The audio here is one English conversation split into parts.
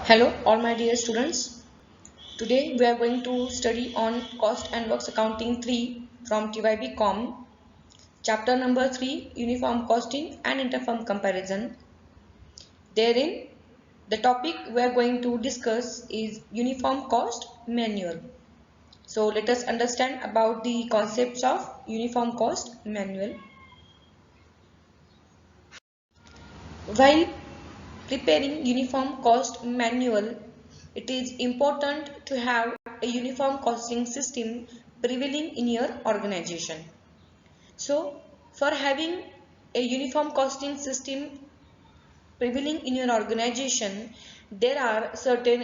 Hello, all my dear students. Today we are going to study on Cost and Works Accounting 3 from TYB Com, chapter number 3, Uniform Costing and Interfirm Comparison. Therein, the topic we are going to discuss is Uniform Cost Manual. So let us understand about the concepts of Uniform Cost Manual. While preparing Uniform Cost Manual, it is important to have a uniform costing system prevailing in your organization. So, for having a uniform costing system prevailing in your organization, there are certain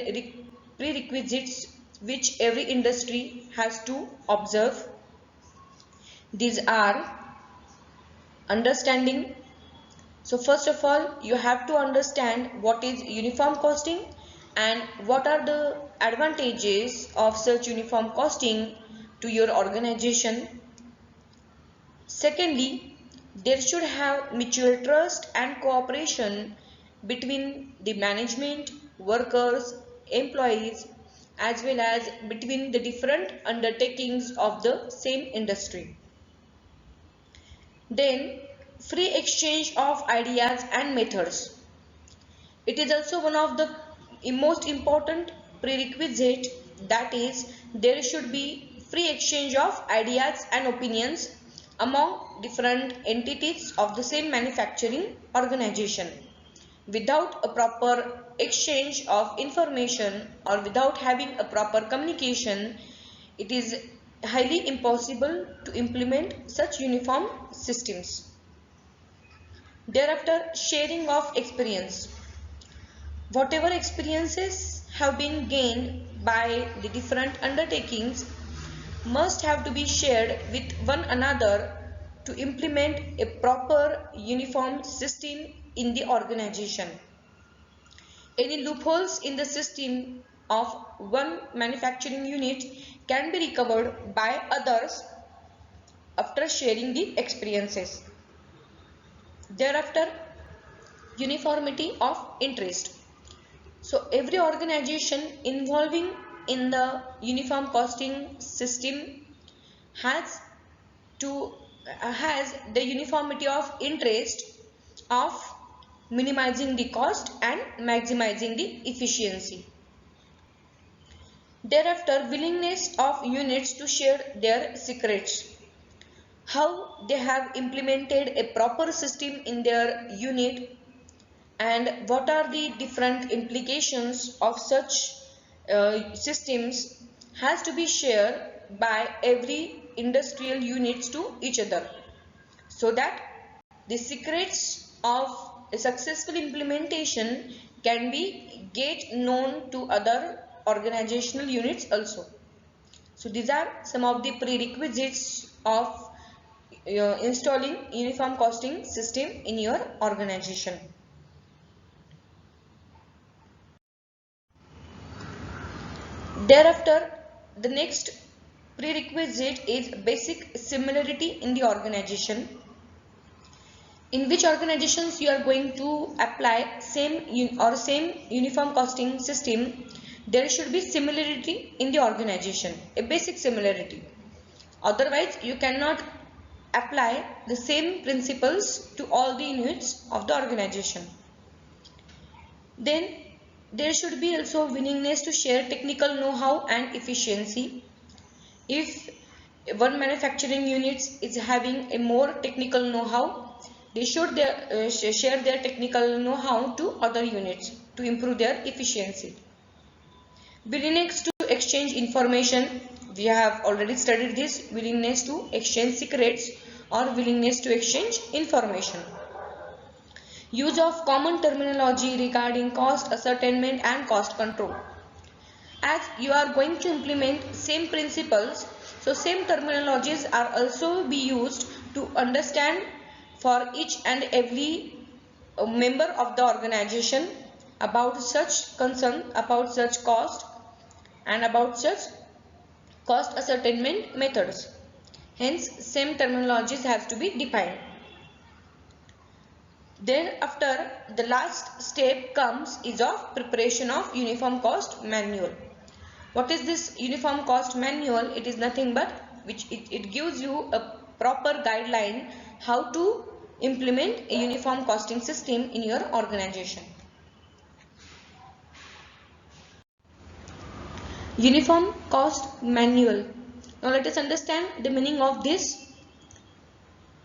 prerequisites which every industry has to observe. These are understanding. So first of all, you have to understand what is uniform costing and what are the advantages of such uniform costing to your organization. Secondly, there should have mutual trust and cooperation between the management, workers, employees, as well as between the different undertakings of the same industry. Then, free exchange of ideas and methods. It is also one of the most important prerequisite, that is there should be free exchange of ideas and opinions among different entities of the same manufacturing organization. Without a proper exchange of information or without having a proper communication, it is highly impossible to implement such uniform systems. Thereafter, sharing of experience. Whatever experiences have been gained by the different undertakings must have to be shared with one another to implement a proper uniform system in the organization. Any loopholes in the system of one manufacturing unit can be recovered by others after sharing the experiences. Thereafter, uniformity of interest. So every organization involving in the uniform costing system has to has the uniformity of interest of minimizing the cost and maximizing the efficiency. Thereafter, willingness of units to share their secrets. How they have implemented a proper system in their unit and what are the different implications of such systems has to be shared by every industrial units to each other, so that the secrets of a successful implementation can be get known to other organizational units also. So these are some of the prerequisites of installing uniform costing system in your organization. Thereafter, the next prerequisite is basic similarity in the organization. In which organizations you are going to apply same uniform costing system, there should be similarity in the organization, a basic similarity. Otherwise, you cannot apply the same principles to all the units of the organization. Then there should be also willingness to share technical know-how and efficiency. If one manufacturing unit is having a more technical know-how, they should share their technical know-how to other units to improve their efficiency. Willingness to exchange information. We have already studied this, willingness to exchange secrets or willingness to exchange information. Use of common terminology regarding cost ascertainment and cost control. As you are going to implement same principles, so same terminologies are also be used to understand for each and every member of the organization about such concern, about such cost and about such cost ascertainment methods. Hence, same terminologies have to be defined. Thereafter, the last step comes is of preparation of uniform cost manual. What is this uniform cost manual? It is nothing but it gives you a proper guideline how to implement a uniform costing system in your organization. Uniform cost manual. Now let us understand the meaning of this.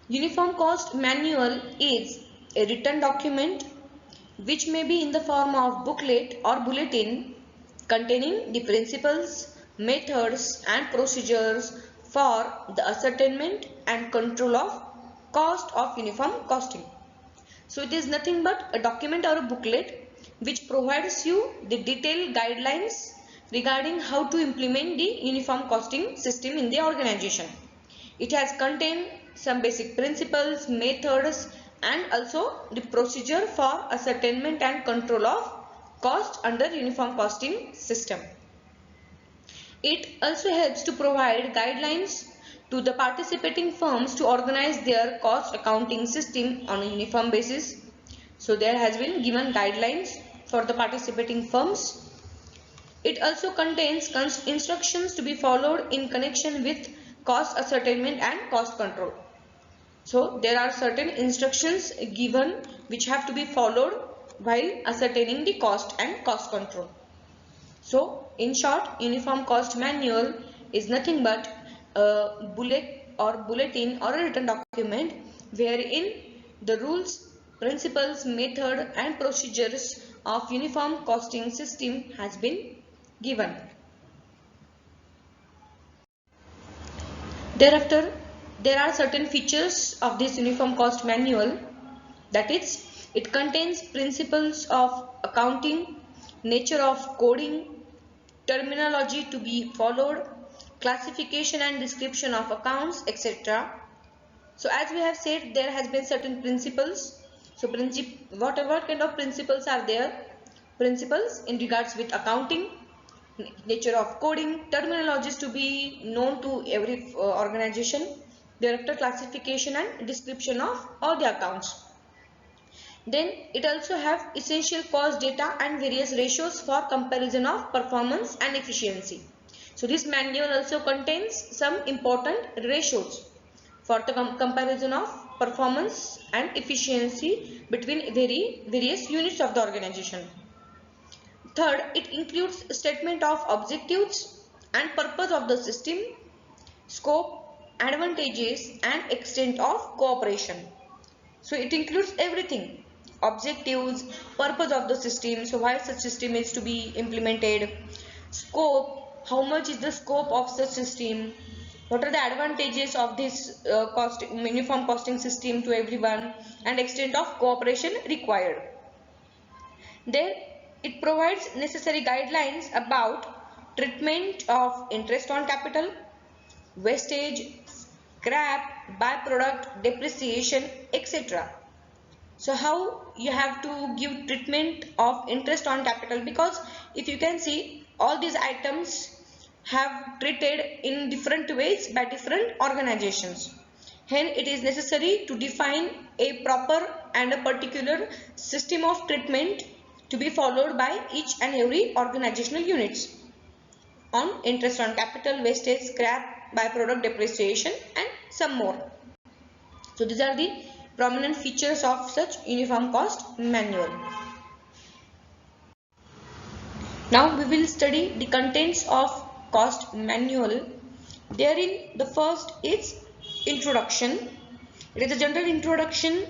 Uniform cost manual is a written document which may be in the form of booklet or bulletin containing the principles, methods and procedures for the ascertainment and control of cost of uniform costing. So it is nothing but a document or a booklet which provides you the detailed guidelines regarding how to implement the uniform costing system in the organization. It has contained some basic principles, methods and also the procedure for ascertainment and control of cost under uniform costing system. It also helps to provide guidelines to the participating firms to organize their cost accounting system on a uniform basis. So there has been given guidelines for the participating firms. It also contains instructions to be followed in connection with cost ascertainment and cost control. So there are certain instructions given which have to be followed while ascertaining the cost and cost control. So in short, uniform cost manual is nothing but a bulletin or a written document wherein the rules, principles, method and procedures of uniform costing system has been given. Thereafter, there are certain features of this uniform cost manual, that is, it contains principles of accounting, nature of coding, terminology to be followed, classification and description of accounts, etc. So as we have said, there has been certain principles. So whatever kind of principles are there, principles in regards with accounting, nature of coding, terminologies to be known to every organization, thereafter classification and description of all the accounts. Then it also have essential cost data and various ratios for comparison of performance and efficiency. So this manual also contains some important ratios for the comparison of performance and efficiency between various units of the organization. Third, it includes a statement of objectives and purpose of the system, scope, advantages and extent of cooperation. So it includes everything: objectives, purpose of the system, so why such system is to be implemented, scope, how much is the scope of such system, what are the advantages of this uniform costing system to everyone, and extent of cooperation required. Then it provides necessary guidelines about treatment of interest on capital, wastage, scrap, byproduct, depreciation, etc. So how you have to give treatment of interest on capital, because if you can see, all these items have treated in different ways by different organizations. Hence it is necessary to define a proper and a particular system of treatment to be followed by each and every organizational units on interest on capital, wastage, scrap, byproduct, depreciation and some more. So these are the prominent features of such uniform cost manual. Now we will study the contents of cost manual. Therein the first is introduction. It is a general introduction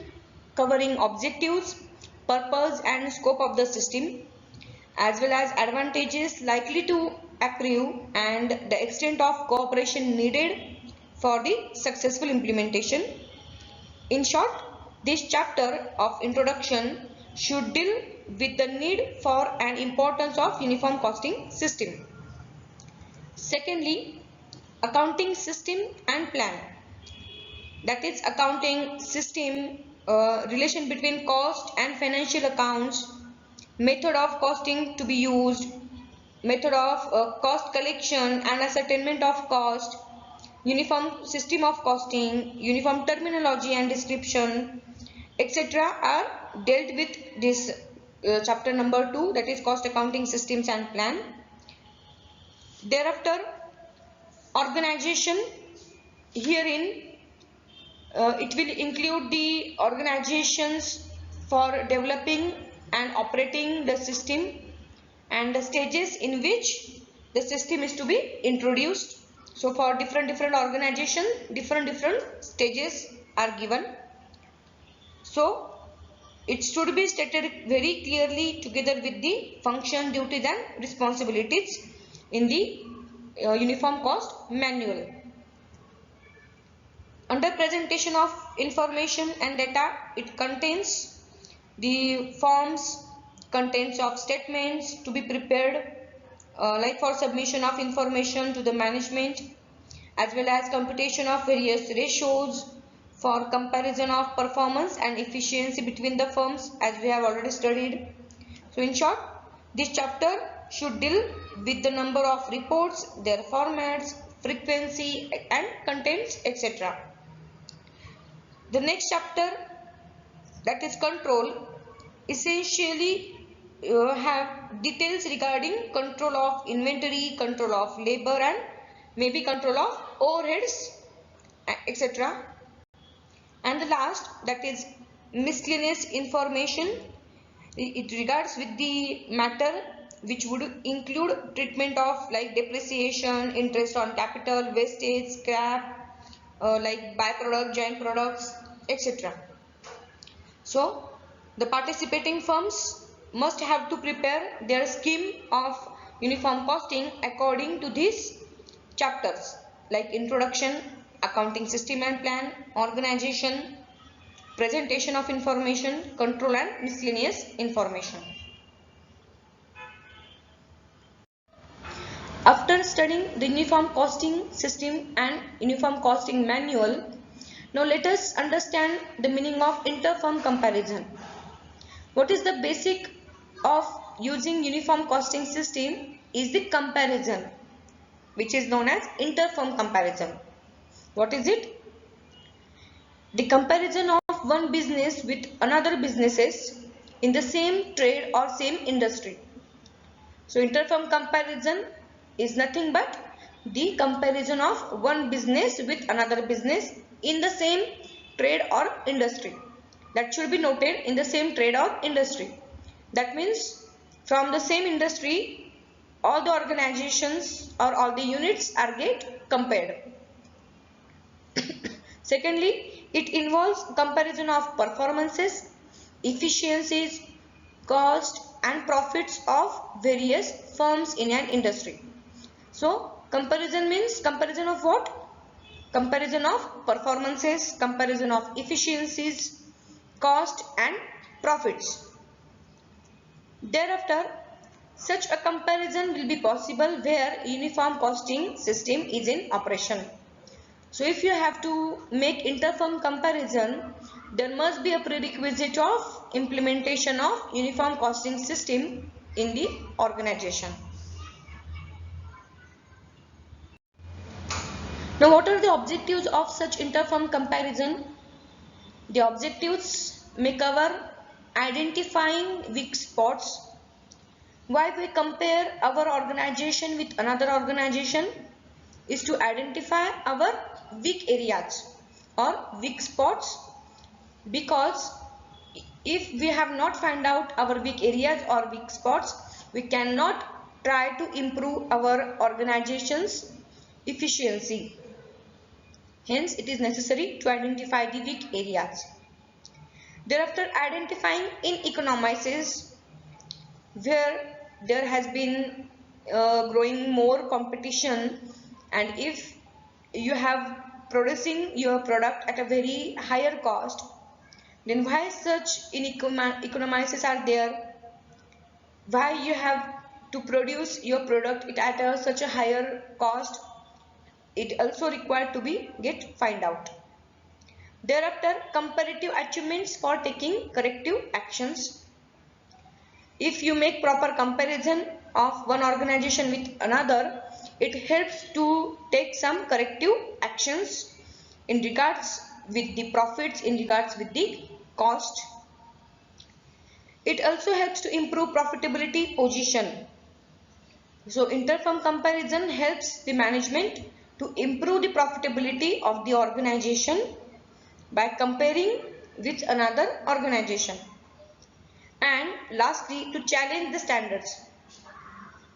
covering objectives, purpose and scope of the system, as well as advantages likely to accrue and the extent of cooperation needed for the successful implementation. In short, this chapter of introduction should deal with the need for and importance of uniform costing system. Secondly, accounting system and plan. That is accounting system, relation between cost and financial accounts, method of costing to be used, method of cost collection and ascertainment of cost, uniform system of costing, uniform terminology and description, etc. are dealt with this chapter number 2, that is cost accounting systems and plan. Thereafter, organization. Herein it will include the organizations for developing and operating the system and the stages in which the system is to be introduced. So for different organizations, different stages are given. So it should be stated very clearly together with the function, duties and responsibilities in the uniform cost manual. Under presentation of information and data, it contains the forms, contents of statements to be prepared like for submission of information to the management, as well as computation of various ratios for comparison of performance and efficiency between the firms, as we have already studied. So in short, this chapter should deal with the number of reports, their formats, frequency and contents, etc. The next chapter, that is control, essentially have details regarding control of inventory, control of labor and maybe control of overheads, etc. And the last, that is miscellaneous information. It regards with the matter which would include treatment of like depreciation, interest on capital, wastage, scrap, like byproduct, joint products, etc. So the participating firms must have to prepare their scheme of uniform costing according to these chapters like introduction, accounting system and plan, organization, presentation of information, control and miscellaneous information. After studying the uniform costing system and uniform costing manual, now let us understand the meaning of inter-firm comparison. What is the basic of using uniform costing system is the comparison, which is known as inter-firm comparison. What is it? The comparison of one business with another businesses in the same trade or same industry. So inter-firm comparison is nothing but the comparison of one business with another business in the same trade or industry. That should be noted, in the same trade or industry. That means from the same industry, all the organizations or all the units are get compared. Secondly, it involves comparison of performances, efficiencies, cost and profits of various firms in an industry. So comparison means comparison of what? Comparison of performances, comparison of efficiencies, cost and profits. Thereafter, such a comparison will be possible where uniform costing system is in operation. So if you have to make inter-firm comparison, there must be a prerequisite of implementation of uniform costing system in the organization. Now what are the objectives of such inter-firm comparison? The objectives may cover identifying weak spots. Why we compare our organization with another organization is to identify our weak areas or weak spots, because if we have not found out our weak areas or weak spots, we cannot try to improve our organization's efficiency. Hence, it is necessary to identify the weak areas. Thereafter, identifying ineconomises where there has been growing more competition, and if you have producing your product at a very higher cost, then why such ineconomises are there? Why you have to produce your product at such a higher cost? It also required to be find out. Thereafter, comparative achievements for taking corrective actions. If you make proper comparison of one organization with another, it helps to take some corrective actions in regards with the profits, in regards with the cost. It also helps to improve profitability position. So inter-firm comparison helps the management to improve the profitability of the organization by comparing with another organization. And lastly, to challenge the standards.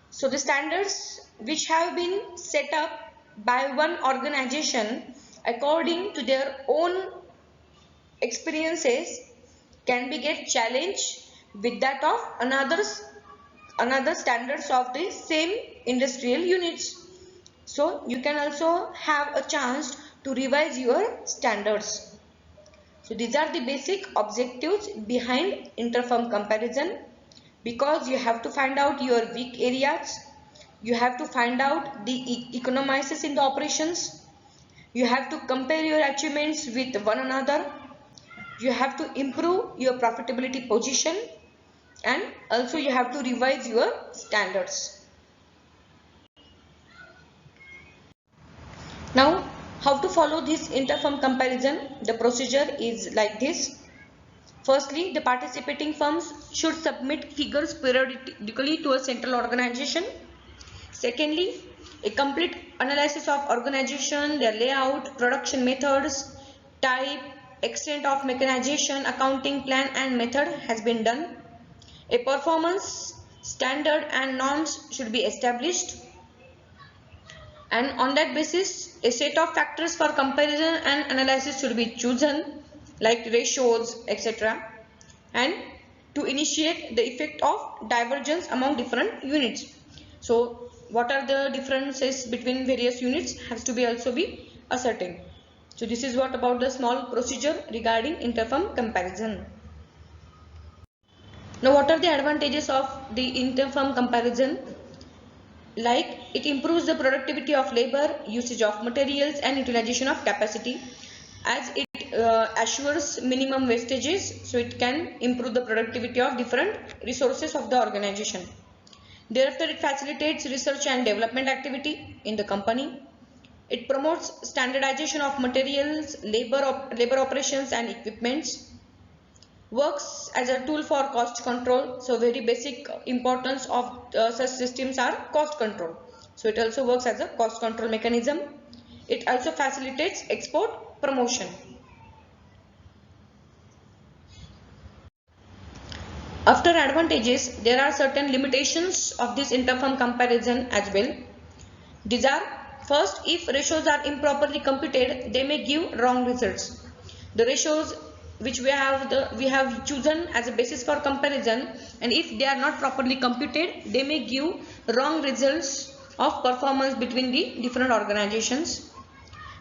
So the standards which have been set up by one organization according to their own experiences can be get challenged with that of another standards of the same industrial units. So you can also have a chance to revise your standards. So these are the basic objectives behind inter-firm comparison, because you have to find out your weak areas, you have to find out the economises in the operations, you have to compare your achievements with one another, you have to improve your profitability position, and also you have to revise your standards. Now, how to follow this inter-firm comparison? The procedure is like this. Firstly, the participating firms should submit figures periodically to a central organization. Secondly, a complete analysis of organization, their layout, production methods, type, extent of mechanization, accounting plan and method has been done. A performance standard and norms should be established, and on that basis a set of factors for comparison and analysis should be chosen, like ratios, etc., and to initiate the effect of divergence among different units. So what are the differences between various units has to be also be ascertained. So this is what about the small procedure regarding inter-firm comparison. Now what are the advantages of the inter-firm comparison? Like, it improves the productivity of labor, usage of materials and utilization of capacity, as it assures minimum wastages, so it can improve the productivity of different resources of the organization. Thereafter, it facilitates research and development activity in the company. It promotes standardization of materials, labor operations and equipments. Works as a tool for cost control. So very basic importance of such systems are cost control. So it also works as a cost control mechanism. It also facilitates export promotion. After advantages, there are certain limitations of this inter-firm comparison as well. These are: first, if ratios are improperly computed, they may give wrong results. The ratios which we have chosen as a basis for comparison, and if they are not properly computed, they may give wrong results of performance between the different organizations.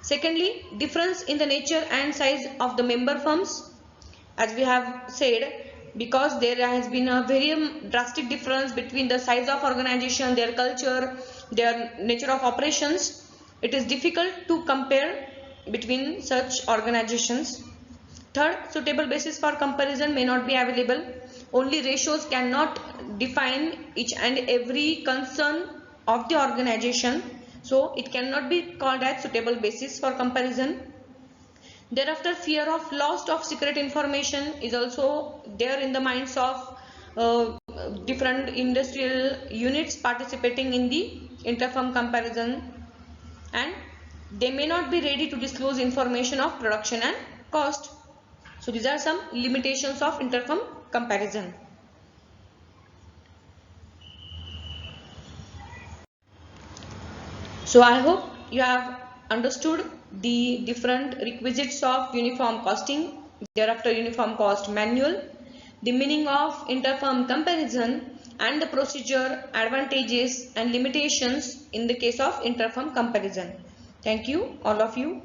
Secondly, difference in the nature and size of the member firms, as we have said, because there has been a very drastic difference between the size of organization, their culture, their nature of operations. It is difficult to compare between such organizations. Third, suitable basis for comparison may not be available. Only ratios cannot define each and every concern of the organization, so it cannot be called as suitable basis for comparison. Thereafter, fear of loss of secret information is also there in the minds of different industrial units participating in the inter-firm comparison, and they may not be ready to disclose information of production and cost. So these are some limitations of inter-firm comparison. So I hope you have understood the different requisites of uniform costing, thereafter uniform cost manual, the meaning of inter-firm comparison, and the procedure, advantages and limitations in the case of inter-firm comparison. Thank you, all of you.